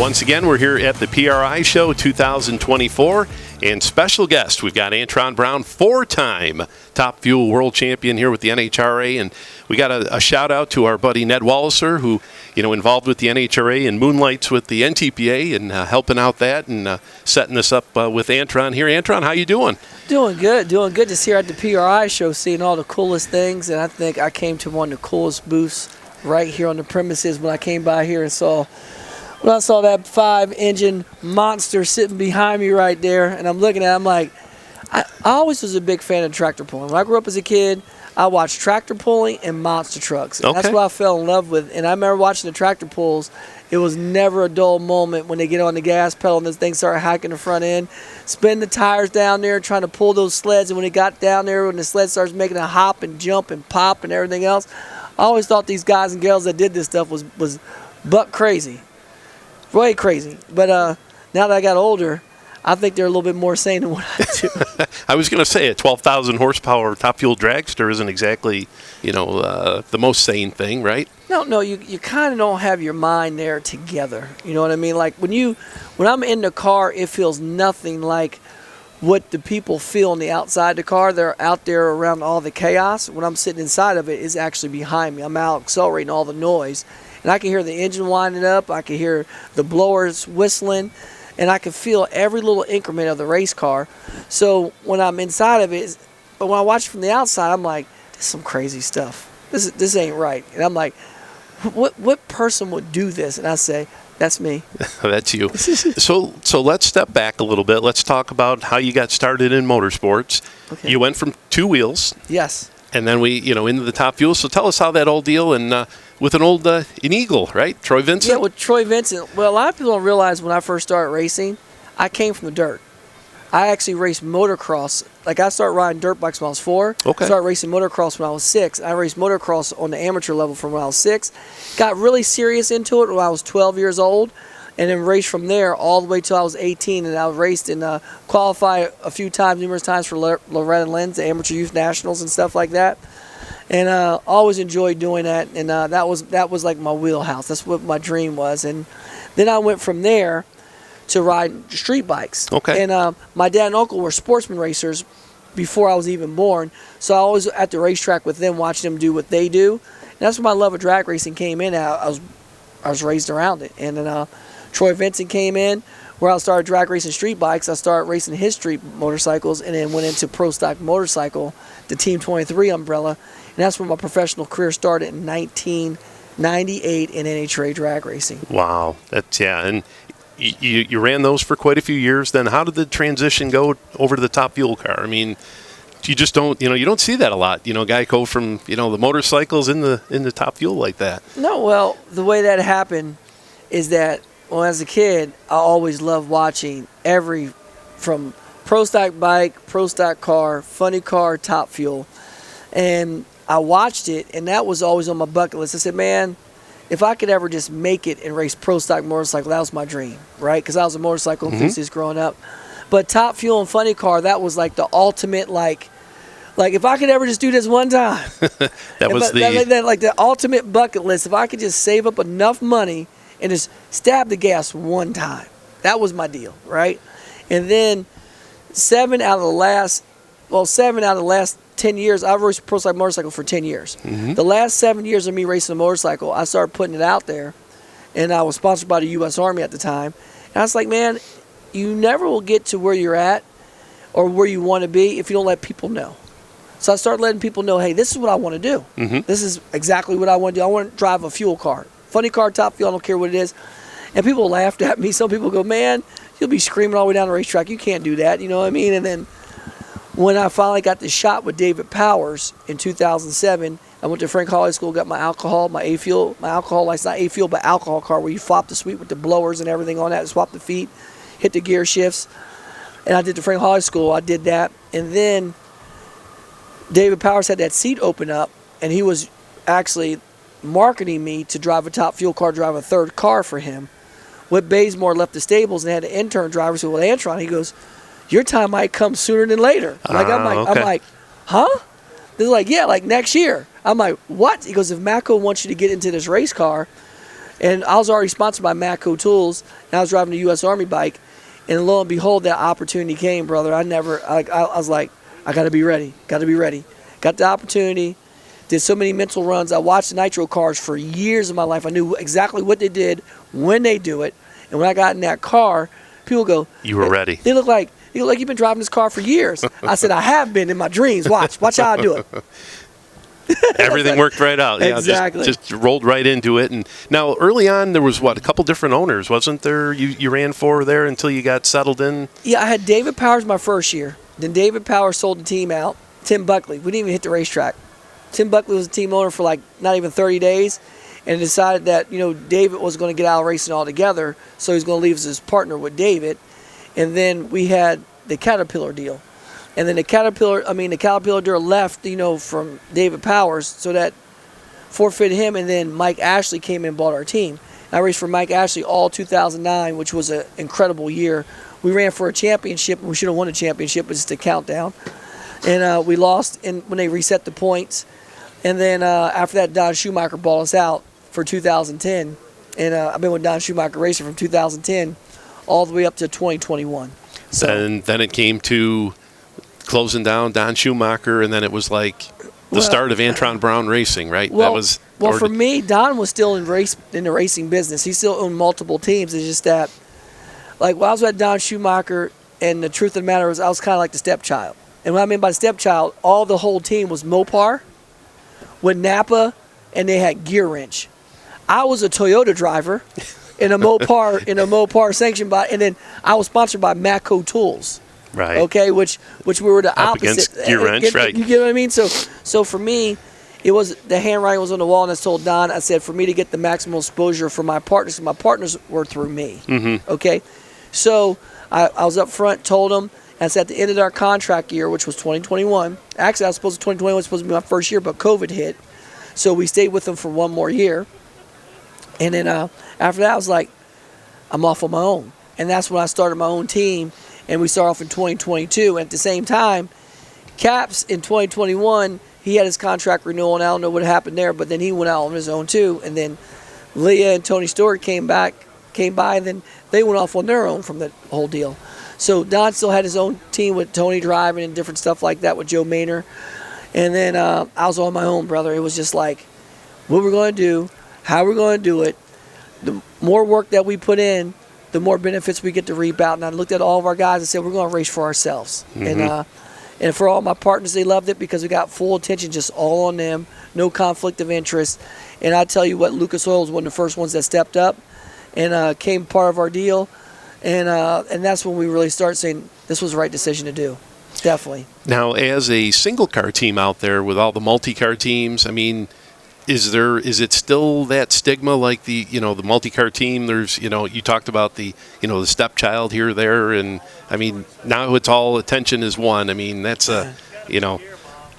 Once again, we're here at the PRI Show 2024, and special guest, we've got Antron Brown, 4-time Top Fuel World Champion here with the NHRA, and we got a shout out to our buddy Ned Walliser, who, involved with the NHRA and moonlights with the NTPA and helping out that and setting this up with Antron here. Antron, how you doing? Doing good. Just here at the PRI Show, seeing all the coolest things, and I think I came to one of the coolest booths right here on the premises when I came by here and when I saw that 5-engine monster sitting behind me right there, and I'm looking at it, I'm like, I always was a big fan of tractor pulling. When I grew up as a kid, I watched tractor pulling and monster trucks. And That's what I fell in love with. And I remember watching the tractor pulls. It was never a dull moment when they get on the gas pedal and this thing started hiking the front end, spin the tires down there, trying to pull those sleds. And when it got down there, when the sled starts making a hop and jump and pop and everything else, I always thought these guys and girls that did this stuff was buck crazy. Way crazy. But now that I got older, I think they're a little bit more sane than what I do. I was going to say a 12,000 horsepower Top Fuel dragster isn't exactly, the most sane thing, right? No, you kind of don't have your mind there together. You know what I mean? Like when I'm in the car, it feels nothing like what the people feel on the outside the car. They're out there around all the chaos. When I'm sitting inside of it, it's actually behind me. I'm out accelerating all the noise. And I can hear the engine winding up. I can hear the blowers whistling. And I can feel every little increment of the race car. So when I'm inside of it, but when I watch it from the outside, I'm like, this is some crazy stuff. This ain't right. And I'm like, what person would do this? And I say, that's me. That's you. So let's step back a little bit. Let's talk about how you got started in motorsports. Okay. You went from 2 wheels. Yes. And then we, into the Top Fuel. So tell us how that old deal and with an Eagle, right? Troy Vincent? Yeah, with Troy Vincent. Well, a lot of people don't realize when I first started racing, I came from the dirt. I actually raced motocross. Like, I started riding dirt bikes when I was 4. Okay. Started racing motocross when I was 6. I raced motocross on the amateur level from when I was 6. Got really serious into it when I was 12 years old. And then raced from there all the way till I was 18. And I raced and qualified a few times, numerous times for Loretta Lynn's, the Amateur Youth Nationals and stuff like that. And always enjoyed doing that. And that was like my wheelhouse. That's what my dream was. And then I went from there to ride street bikes. Okay. And my dad and uncle were sportsman racers before I was even born. So I was at the racetrack with them, watching them do what they do. And that's where my love of drag racing came in. I was raised around it. And then Troy Vincent came in, where I started drag racing street bikes. I started racing his street motorcycles and then went into Pro Stock Motorcycle, the Team 23 umbrella. And that's where my professional career started in 1998 in NHRA drag racing. Wow. And you ran those for quite a few years. Then how did the transition go over to the Top Fuel car? I mean, you just don't, you don't see that a lot. A guy go from, the motorcycles in the Top Fuel like that. No, well, the way that happened is that, well, as a kid, I always loved watching from Pro Stock bike, Pro Stock car, funny car, Top Fuel. And I watched it, and that was always on my bucket list. I said, man, if I could ever just make it and race Pro Stock motorcycle, that was my dream, right? Because I was a motorcycle enthusiast growing up. But Top Fuel and funny car, that was like the ultimate, like if I could ever just do this one time. That was the ultimate bucket list. If I could just save up enough money and just stab the gas one time. That was my deal, right? And then 7 out of the last 10 years, I've raced Pro Stock motorcycle for 10 years. Mm-hmm. The last 7 years of me racing a motorcycle, I started putting it out there, and I was sponsored by the U.S. Army at the time. And I was like, man, you never will get to where you're at or where you want to be if you don't let people know. So I started letting people know, hey, this is what I want to do. Mm-hmm. This is exactly what I want to do. I want to drive a fuel car. Funny car, Top Fuel, I don't care what it is. And people laughed at me. Some people go, man, you'll be screaming all the way down the racetrack. You can't do that. You know what I mean? And then when I finally got the shot with David Powers in 2007, I went to Frank Hall High School, got my alcohol license, not A-Fuel, but alcohol car, where you flop the suite with the blowers and everything on that, swap the feet, hit the gear shifts. And I did the Frank Hall High School. I did that. And then David Powers had that seat open up, and he was actually marketing me to drive a Top Fuel car, drive a third car for him. Whit Bazemore left the stables and had an intern driver. So, well, Antron, he goes, your time might come sooner than later. I'm like, huh? They're like, yeah, like next year. I'm like, what? He goes, if Macco wants you to get into this race car, And I was already sponsored by Matco Tools, and I was driving a U.S. Army bike. And lo and behold, that opportunity came, brother. I was like, I got to be ready. Got to be ready. Got the opportunity. Did so many mental runs. I watched the nitro cars for years of my life. I knew exactly what they did, when they do it. And when I got in that car, people go, you were ready. They look like you've been driving this car for years. I said, I have been in my dreams. Watch how I do it. Everything worked right out. Exactly. Just rolled right into it. And now, early on, there was, a couple different owners, wasn't there? You ran for there until you got settled in? Yeah, I had David Powers my first year. Then David Powers sold the team out. Tim Buckley. We didn't even hit the racetrack. Tim Buckley was the team owner for like not even 30 days and decided that, David was going to get out of racing altogether, so he was going to leave as his partner with David. And then we had the Caterpillar deal. And then the Caterpillar deal left, from David Powers, so that forfeited him. And then Mike Ashley came in and bought our team. I raced for Mike Ashley all 2009, which was an incredible year. We ran for a championship, and we should have won a championship, but it's a countdown. And we lost when they reset the points. And then after that, Don Schumacher bought us out for 2010. And I've been with Don Schumacher Racing from 2010 all the way up to 2021. So, and then it came to closing down Don Schumacher, and then it was like the start of Antron Brown Racing, right? For me, Don was still in the racing business. He still owned multiple teams. It's just that, like, when I was at Don Schumacher, and the truth of the matter was I was kind of like the stepchild. And what I mean by stepchild, the whole team was Mopar with Napa, and they had gear wrench. I was a Toyota driver in a Mopar sanctioned by, and then I was sponsored by Matco Tools. Right. Okay, which we were the up opposite. Against gear wrench, right? You get what I mean? So for me, it was the handwriting was on the wall, and I told Don, I said, for me to get the maximum exposure for my partners, my partners were through me. Mm-hmm. Okay, so I was up front, told him, and I said at the end of our contract year, which was 2021. Actually, I was supposed to 2021 was supposed to be my first year, but COVID hit, so we stayed with them for one more year. And then after that, I was like, I'm off on my own, and that's when I started my own team. And we start off in 2022. And at the same time, Caps in 2021, he had his contract renewal, and I don't know what happened there, but then he went out on his own too. And then Leah and Tony Stewart came by, and then they went off on their own from the whole deal. So Don still had his own team with Tony driving and different stuff like that with Joe Maynard. And then I was on my own, brother. It was just like, what we're going to do, how we're going to do it. The more work that we put in, the more benefits we get to reap out. And I looked at all of our guys and said, we're going to race for ourselves. Mm-hmm. And for all my partners, they loved it because we got full attention just all on them, no conflict of interest. And I tell you what, Lucas Oil was one of the first ones that stepped up and came part of our deal. And that's when we really started saying this was the right decision to do. Definitely. Now, as a single car team out there with all the multi-car teams, I mean, is it still that stigma like the multi-car team? There's, you talked about the stepchild here or there, and I mean, now it's all attention is one. I mean, that's Well,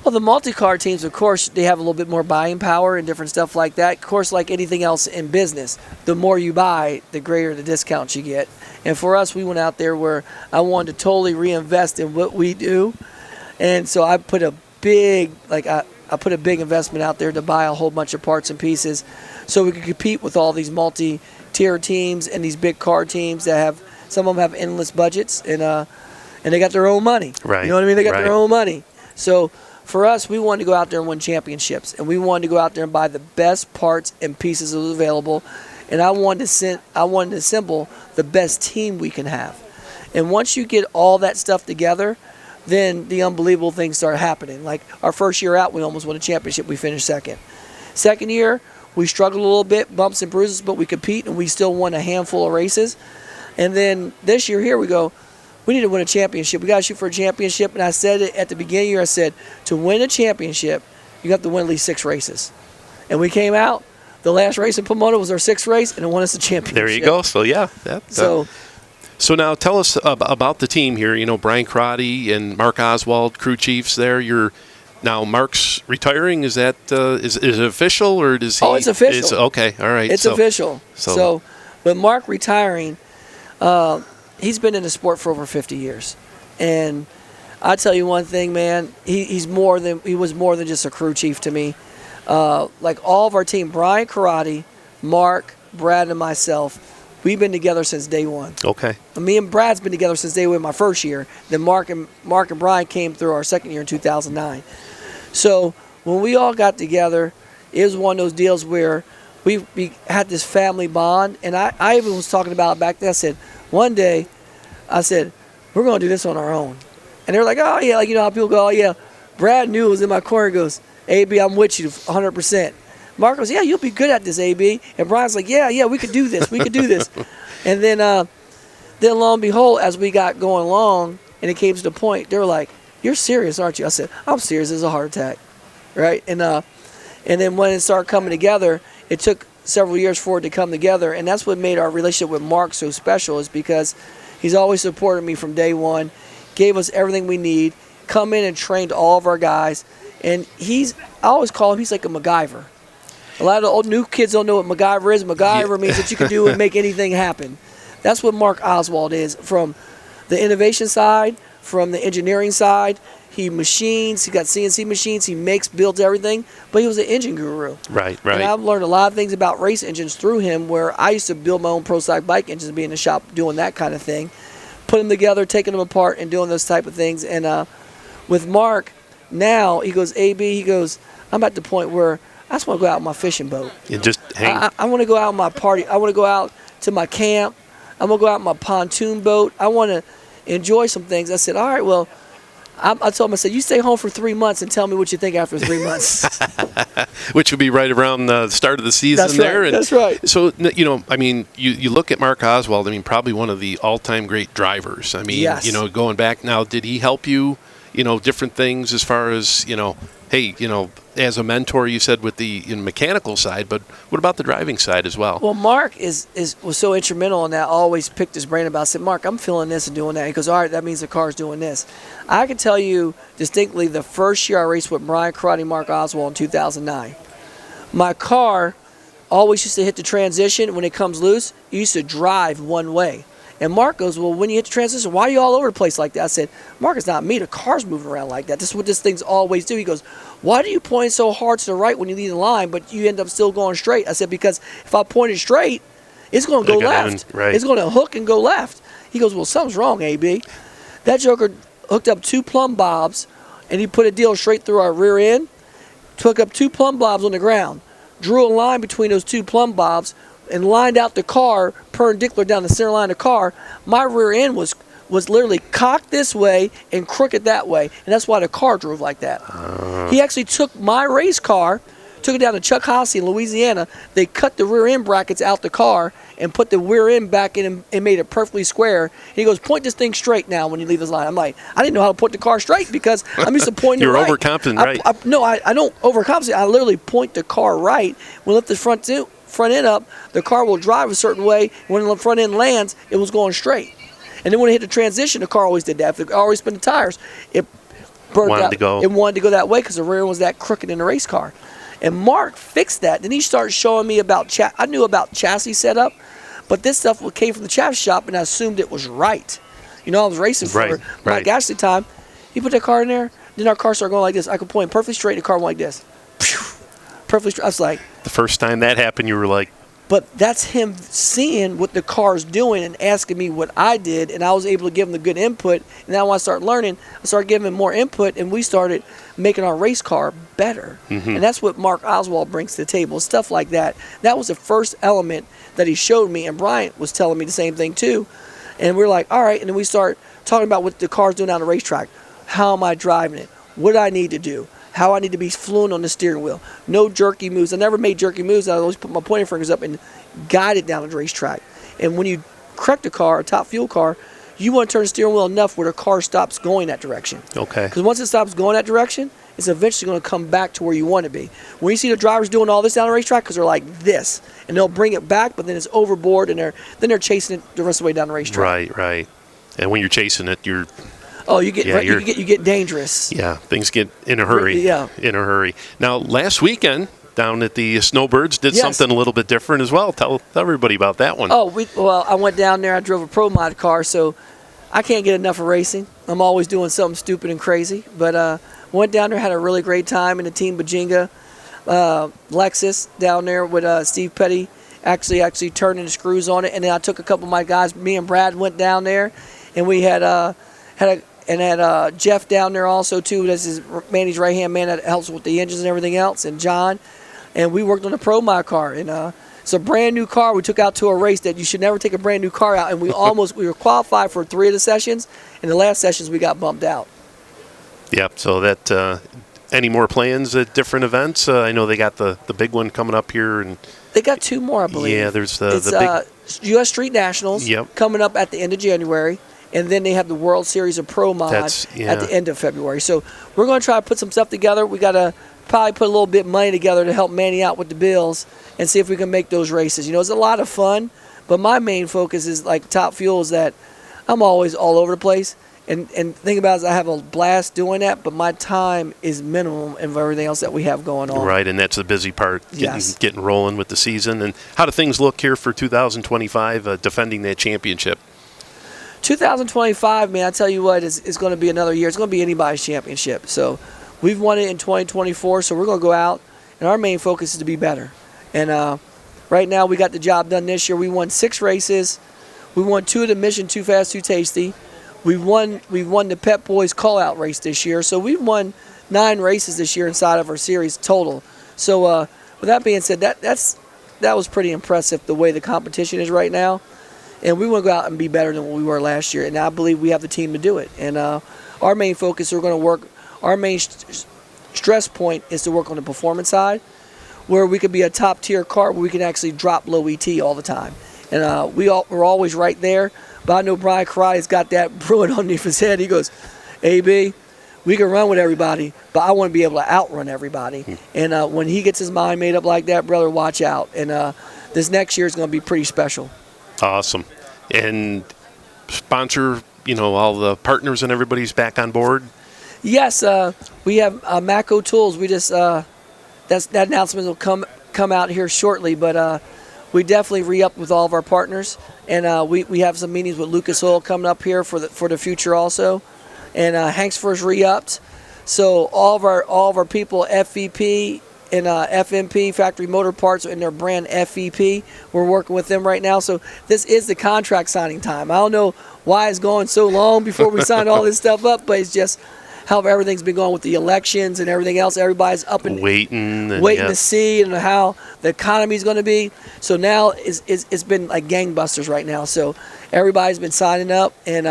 the multi-car teams, of course, they have a little bit more buying power and different stuff like that. Of course, like anything else in business, the more you buy, the greater the discount you get. And for us, we went out there where I wanted to totally reinvest in what we do. And so I put a big, I put a big investment out there to buy a whole bunch of parts and pieces so we could compete with all these multi-tier teams and these big car teams that have, some of them have endless budgets and they got their own money. Right. You know what I mean? They got their own money. So for us, we wanted to go out there and win championships, and we wanted to go out there and buy the best parts and pieces that was available, and I wanted to assemble the best team we can have. And once you get all that stuff together, then the unbelievable things start happening. Like our first year out, we almost won a championship. We finished second. Second year, we struggled a little bit, bumps and bruises, but we compete, and we still won a handful of races. And then this year here we go, we need to win a championship. We got to shoot for a championship. And I said it at the beginning of the year, I said, to win a championship, you have to win at least 6 races. And we came out, the last race in Pomona was our 6th race, and it won us the championship. There you go. So, yeah. So now tell us about the team here. Brian Crotty and Mark Oswald, crew chiefs there. Now Mark's retiring. Is that is it official, or does he? Oh, it's official. Okay, all right. It's official. So, with Mark retiring, he's been in the sport for over 50 years, and I tell you one thing, man. He was more than just a crew chief to me. Like all of our team, Brian Karate, Mark, Brad, and myself, we've been together since day one. Okay. Me and Brad's been together since day one my first year. Then Mark and Brian came through our second year in 2009. So when we all got together, it was one of those deals where we had this family bond. And I even was talking about it back then. I said, one day, I said, we're going to do this on our own. And they were like, oh, yeah, like, you know how people go, oh, yeah. Brad knew it was in my corner and goes, AB, I'm with you 100%. Mark goes, yeah, you'll be good at this, AB. And Brian's like, yeah, we could do this. We could do this. And then lo and behold, as we got going along and it came to the point, they were like, you're serious, aren't you? I said, I'm serious. It's a heart attack, right? And then when it started coming together, it took several years for it to come together. And that's what made our relationship with Mark so special, is because he's always supported me from day one, gave us everything we need, come in and trained all of our guys. And I always call him, he's like a MacGyver. A lot of the old new kids don't know what MacGyver is. MacGyver means that you can do and make anything happen. That's what Mark Oswald is, from the innovation side, from the engineering side. He machines, he got CNC machines, he makes, builds everything, but he was an engine guru. Right. And I've learned a lot of things about race engines through him, where I used to build my own prototype bike engines and be in the shop doing that kind of thing, putting them together, taking them apart, and doing those type of things. And with Mark, now, he goes, AB, he goes, I'm at the point where I just want to go out on my fishing boat. And just hang. I want to go out on my party. I want to go out to my camp. I'm going to go out on my pontoon boat. I want to enjoy some things. I said, all right, well, I told him, I said, you stay home for 3 months and tell me what you think after 3 months. Which would be right around the start of the season. That's there. Right, and that's right. So, you know, I mean, you look at Mark Oswald, I mean, probably one of the all-time great drivers. I mean, yes. You know, going back now, did he help you, you know, different things as far as, you know, hey, you know, as a mentor, you said with the mechanical side, but what about the driving side as well? Well, Mark was so instrumental in that. I always picked his brain about. I said, Mark, I'm feeling this and doing that. He goes, all right, that means the car's doing this. I can tell you distinctly, the first year I raced with Brian Karate, Mark Oswald in 2009, my car always used to hit the transition. When it comes loose, it used to drive one way. And Mark goes, well, when you hit the transition, why are you all over the place like that? I said, Mark, it's not me. The car's moving around like that. This is what this thing's always do. He goes, why do you point so hard to the right when you leave the line, but you end up still going straight? I said, because if I point it straight, it's going to go left. Right. It's going to hook and go left. He goes, well, something's wrong, AB. That joker hooked up 2 plumb bobs, and he put a deal straight through our rear end, took up 2 plumb bobs on the ground, drew a line between those 2 plumb bobs, and lined out the car perpendicular down the center line of the car. My rear end was literally cocked this way and crooked that way, and that's why the car drove like that. He actually took my race car, took it down to Chuck Hossey in Louisiana. They cut the rear end brackets out the car and put the rear end back in and made it perfectly square. And he goes, point this thing straight now when you leave this line. I'm like, I didn't know how to point the car straight because I'm used to pointing You're it right. overconfident, right? I don't overcompensate. I literally point the car right. When I lift the front end up, the car will drive a certain way. When the front end lands, it was going straight. And then when it hit the transition, the car always did that. If it always spin the tires, it burnt out. It wanted to go that way because the rear was that crooked in the race car. And Mark fixed that. Then he started showing me about I knew about chassis setup, but this stuff came from the chassis shop, and I assumed it was right. You know, I was racing for Mike Ashley time. He put that car in there, then our car started going like this. I could point perfectly straight, and the car went like this. Perfectly straight. I was like... The first time that happened, you were like... But that's him seeing what the car's doing and asking me what I did, and I was able to give him the good input. And now when I started learning, I started giving him more input, and we started making our race car better. Mm-hmm. And that's what Mark Oswald brings to the table, stuff like that. That was the first element that he showed me, and Bryant was telling me the same thing too. And we were like, all right, and then we start talking about what the car's doing on the racetrack. How am I driving it? What do I need to do? How I need to be fluent on the steering wheel. No jerky moves. I never made jerky moves. I always put my pointing fingers up and guide it down the racetrack. And when you correct a car, a top fuel car, you want to turn the steering wheel enough where the car stops going that direction. Okay. Because once it stops going that direction, it's eventually going to come back to where you want to be. When you see the drivers doing all this down the racetrack, because they're like this, and they'll bring it back, but then it's overboard, and they're chasing it the rest of the way down the racetrack. Right. And when you're chasing it, you're... Oh, you get dangerous. Yeah, things get in a hurry. Yeah. In a hurry. Now, last weekend down at the Snowbirds did something a little bit different as well. Tell everybody about that one. Oh, I went down there. I drove a Pro Mod car, so I can't get enough of racing. I'm always doing something stupid and crazy. But went down there, had a really great time in the Team Bajinga Lexus down there with Steve Petty actually turning the screws on it. And then I took a couple of my guys. Me and Brad went down there, and we had Jeff down there also too. This is Manny's right hand man that helps with the engines and everything else, and John. And we worked on the Pro My car, and it's a brand new car we took out to a race that you should never take a brand new car out. And we were qualified for 3 of the sessions, and the last sessions we got bumped out. Yep. So that any more plans at different events? I know they got the big one coming up here, and they got 2 more, I believe. Yeah, there's the big U.S. Street Nationals coming up at the end of January, and then they have the World Series of Pro Mod at the end of February. So we're going to try to put some stuff together. We got to probably put a little bit of money together to help Manny out with the bills and see if we can make those races. You know, it's a lot of fun, but my main focus is like Top Fuel is that I'm always all over the place. And the thing about it is I have a blast doing that, but my time is minimum of everything else that we have going on. Right, and that's the busy part, getting rolling with the season. And how do things look here for 2025, defending that championship? 2025, man, I tell you what, is going to be another year. It's going to be anybody's championship. So we've won it in 2024, so we're going to go out, and our main focus is to be better. And right now we got the job done this year. We won 6 races. We won 2 of the Mission Too Fast, Too Tasty. We've won the Pep Boys call-out race this year. So we've won 9 races this year inside of our series total. So with that being said, that was pretty impressive the way the competition is right now. And we want to go out and be better than what we were last year. And I believe we have the team to do it. And our main focus, we're going to work, our main stress point is to work on the performance side, where we could be a top-tier car where we can actually drop low ET all the time. And we're always right there. But I know Brian Karate's got that brewing underneath his head. He goes, AB, we can run with everybody, but I want to be able to outrun everybody. And when he gets his mind made up like that, brother, watch out. And this next year is going to be pretty special. Awesome. And sponsor, all the partners and everybody's back on board? Yes, we have Mako Tools. We just that announcement will come out here shortly, but we definitely re-up with all of our partners, and we have some meetings with Lucas Oil coming up here for the future also, and Hank's first re-upped. So all of our people, FVP and FMP, Factory Motor Parts, and their brand FVP, we're working with them right now. So this is the contract signing time. I don't know why it's going so long before we sign all this stuff up, but it's just how everything's been going with the elections and everything else. Everybody's up and waiting to see and how the economy's going to be. So now it's been like gangbusters right now. So everybody's been signing up, and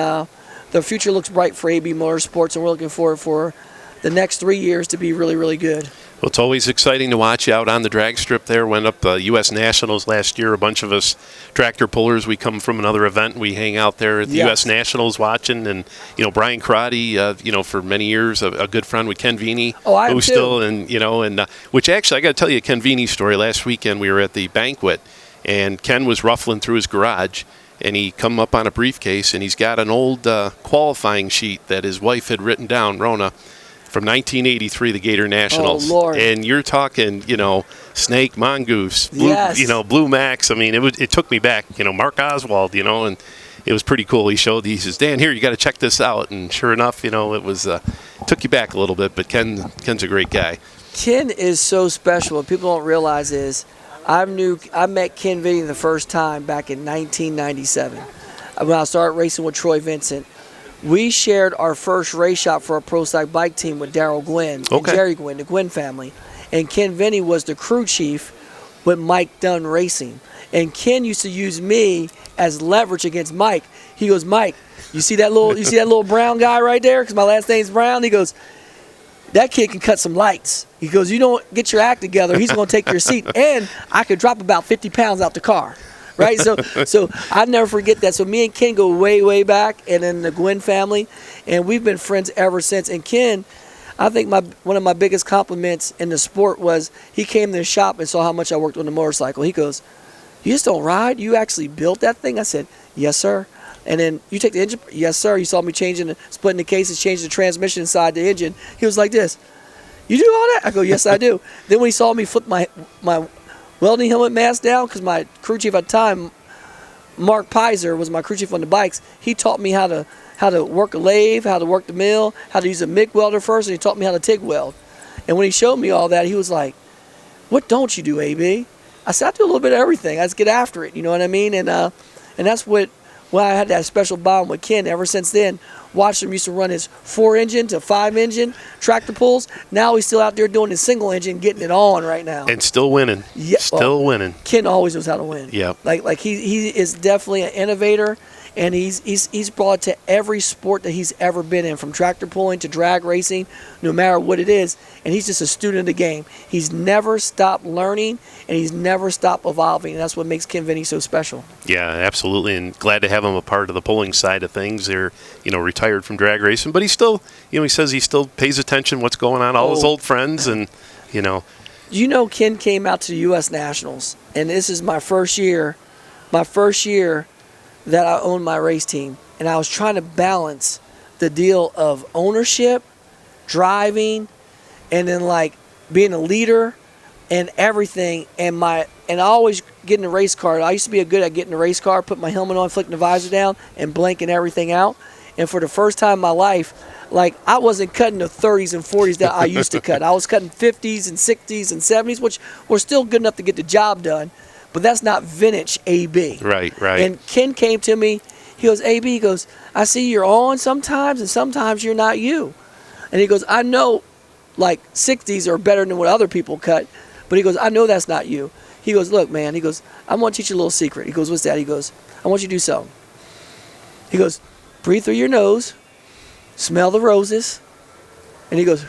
the future looks bright for AB Motorsports, and we're looking forward for the next 3 years to be really, really good. Well, it's always exciting to watch you out on the drag strip there. Went up U.S. Nationals last year. A bunch of us tractor pullers, we come from another event. We hang out there at the U.S. Nationals watching. And, Brian Karate, for many years, a good friend with Ken Veney. Oh, I am still, and which actually, I got to tell you a Ken Veney story. Last weekend we were at the banquet, and Ken was ruffling through his garage, and he come up on a briefcase, and he's got an old qualifying sheet that his wife had written down, Rona, from 1983, the Gator Nationals. Oh, Lord. And you're talking, Snake, Mongoose, Blue, yes. Blue Max. I mean, it took me back, Mark Oswald, and it was pretty cool. He says, Dan, here, you got to check this out. And sure enough, it was, took you back a little bit, but Ken's a great guy. Ken is so special. What people don't realize is I met Ken Veney the first time back in 1997 when I started racing with Troy Vincent. We shared our first race shop for a Pro Stock bike team with Daryl Gwynn and Jerry Gwynn, the Gwynn family. And Ken Veney was the crew chief with Mike Dunn Racing. And Ken used to use me as leverage against Mike. He goes, Mike, you see that little brown guy right there? Because my last name's Brown. He goes, that kid can cut some lights. He goes, you don't get your act together, he's going to take your seat. And I could drop about 50 pounds out the car. Right, so I never forget that. So me and Ken go way, way back, and then the Gwynn family, and we've been friends ever since. And Ken, I think one of my biggest compliments in the sport was he came to the shop and saw how much I worked on the motorcycle. He goes, "You just don't ride? You actually built that thing?" I said, "Yes, sir." And then, "You take the engine?" "Yes, sir." You saw me splitting the cases, changing the transmission inside the engine. He was like this, "You do all that?" I go, "Yes, I do." Then when he saw me flip my welding helmet mask down, because my crew chief at the time, Mark Pizer, was my crew chief on the bikes. He taught me how to work a lathe, how to work the mill, how to use a MIG welder first, and he taught me how to TIG weld. And when he showed me all that, he was like, "What don't you do, AB?" I said, I do a little bit of everything. I just get after it. You know what I mean? And that's why I had that special bond with Ken. Ever since then, watched him used to run his 4-engine to 5-engine tractor pulls. Now he's still out there doing his single engine, getting it on right now. And still winning. Yeah, still winning. Ken always knows how to win. Yeah. Like he is definitely an innovator. And he's brought to every sport that he's ever been in, from tractor pulling to drag racing, no matter what it is. And he's just a student of the game. He's never stopped learning, and he's never stopped evolving. And that's what makes Ken Veney so special. Yeah, absolutely. And glad to have him a part of the pulling side of things. They're, retired from drag racing, but he still, he says he still pays attention what's going on, all his old friends, and, Ken came out to the U.S. Nationals, and this is my first year that I owned my race team, and I was trying to balance the deal of ownership, driving, and then like being a leader and everything. And I always get in a race car. I used to be good at getting a race car, put my helmet on, flicking the visor down, and blanking everything out. And for the first time in my life, like, I wasn't cutting the 30s and 40s that I used to cut. I was cutting 50s and 60s and 70s, which were still good enough to get the job done. But that's not vintage AB. Right. And Ken came to me. He goes, AB, he goes, I see you're on sometimes, and sometimes you're not you. And he goes, I know, like, 60s are better than what other people cut. But he goes, I know that's not you. He goes, look, man. He goes, I'm going to teach you a little secret. He goes, what's that? He goes, I want you to do something. He goes, breathe through your nose, smell the roses, and he goes,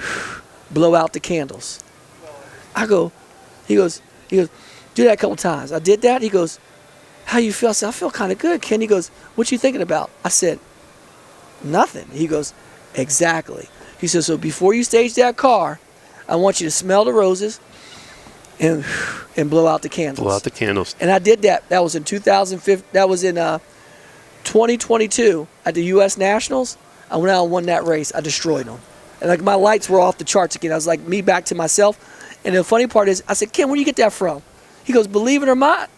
blow out the candles. He goes, do that a couple times. I did that. He goes, how you feel? I said, I feel kind of good, Ken. He goes, what you thinking about? I said, nothing. He goes, exactly. He says, so before you stage that car, I want you to smell the roses and blow out the candles. Blow out the candles. And I did that. That was in 2015. That was in 2022 at the U.S. Nationals. I went out and won that race. I destroyed them. And like, my lights were off the charts again. I was like, me back to myself. And the funny part is, I said, Ken, where do you get that from? He goes, believe it or not,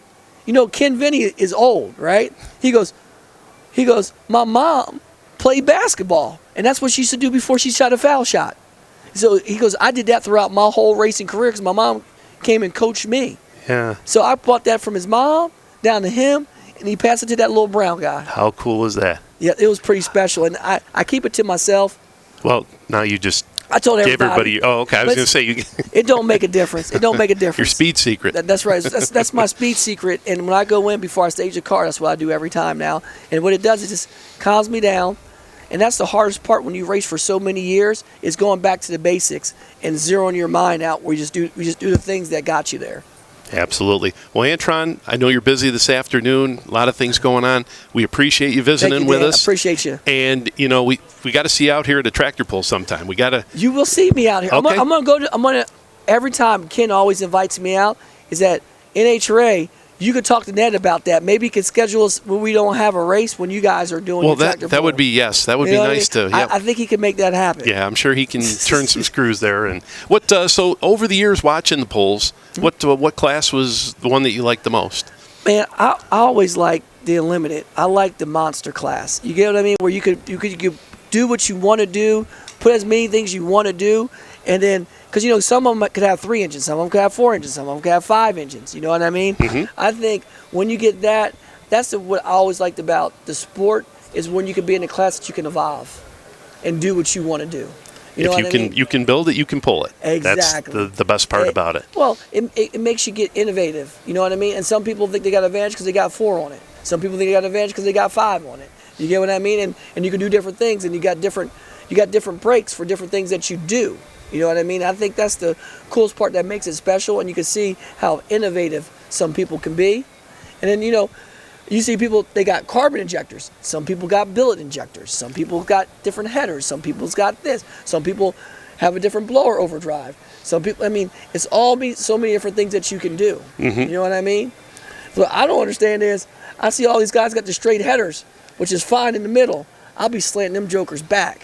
Ken Veney is old, right? He goes, my mom played basketball, and that's what she used to do before she shot a foul shot. So he goes, I did that throughout my whole racing career because my mom came and coached me. Yeah. So I brought that from his mom down to him, and he passed it to that little brown guy. How cool is that? Yeah, it was pretty special, and I keep it to myself. Well, now you just I told everybody. Oh, okay. I was going to say it don't make a difference. It don't make a difference. Your speed secret. That's right. That's my speed secret. And when I go in before I stage a car, that's what I do every time now. And what it does is just calms me down. And that's the hardest part when you race for so many years, is going back to the basics and zeroing your mind out. We just do the things that got you there. Absolutely. Well, Antron, I know you're busy this afternoon. A lot of things going on. We appreciate you visiting with us. I appreciate you. And we got to see you out here at a tractor pull sometime. We got to. You will see me out here. Okay. I'm gonna every time Ken always invites me out is at NHRA. You could talk to Ned about that. Maybe he could schedule us when we don't have a race, when you guys are doing. Well, that would be that would be nice to. Yep. I think he can make that happen. Yeah, I'm sure he can turn some screws there. And what? So over the years watching the pulls, what class was the one that you liked the most? Man, I always liked the Unlimited. I like the monster class. You get what I mean? Where you could do what you want to do, put as many things you want to do, and then. Because, some of them could have 3 engines, some of them could have 4 engines, some of them could have 5 engines. You know what I mean? Mm-hmm. I think when you get that, that's what I always liked about the sport, is when you can be in a class that you can evolve and do what you want to do. You know what I mean? You can build it, you can pull it. Exactly. That's the best part about it. Well, it makes you get innovative. You know what I mean? And some people think they got advantage because they got 4 on it. Some people think they got advantage because they got 5 on it. You get what I mean? And you can do different things, and you got different breaks for different things that you do. You know what I mean? I think that's the coolest part that makes it special, and you can see how innovative some people can be. And then, you see people, they got carbon injectors. Some people got billet injectors. Some people got different headers. Some people's got this. Some people have a different blower overdrive. Some people, it's all so many different things that you can do. Mm-hmm. You know what I mean? What I don't understand is, I see all these guys got the straight headers, which is fine in the middle. I'll be slanting them jokers back.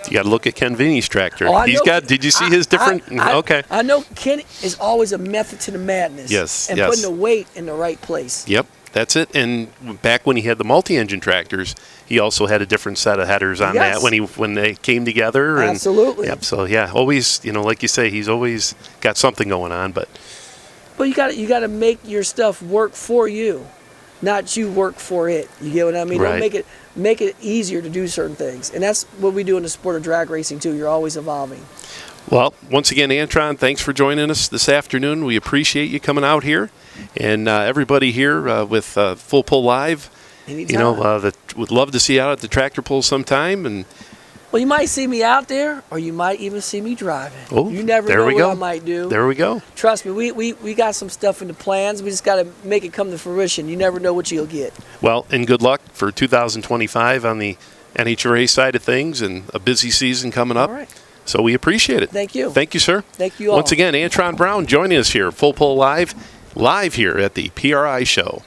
You got to look at Ken Veney's tractor. Oh, Did you see his different? Okay. I know Ken is always a method to the madness. Yes. And putting the weight in the right place. Yep, that's it. And back when he had the multi-engine tractors, he also had a different set of headers on that when they came together. Absolutely. Yep. So always, like you say, he's always got something going on. But But you got to make your stuff work for you, not you work for it. You get what I mean? Right. Don't make it easier to do certain things. And that's what we do in the sport of drag racing too. You're always evolving. Well, once again, Antron, thanks for joining us this afternoon. We appreciate you coming out here, and everybody here with Full Pull Live. Anytime. That would love to see you out at the tractor pull sometime. And Well, you might see me out there, or you might even see me driving. oh, You never there know we what go. I might do. There we go. Trust me, we got some stuff in the plans. We just got to make it come to fruition. You never know what you'll get. Well, and good luck for 2025 on the NHRA side of things, and a busy season coming up. All right. So we appreciate it. Thank you. Thank you, sir. Thank you all. Once again, Antron Brown joining us here, Full Pull Live here at the PRI show.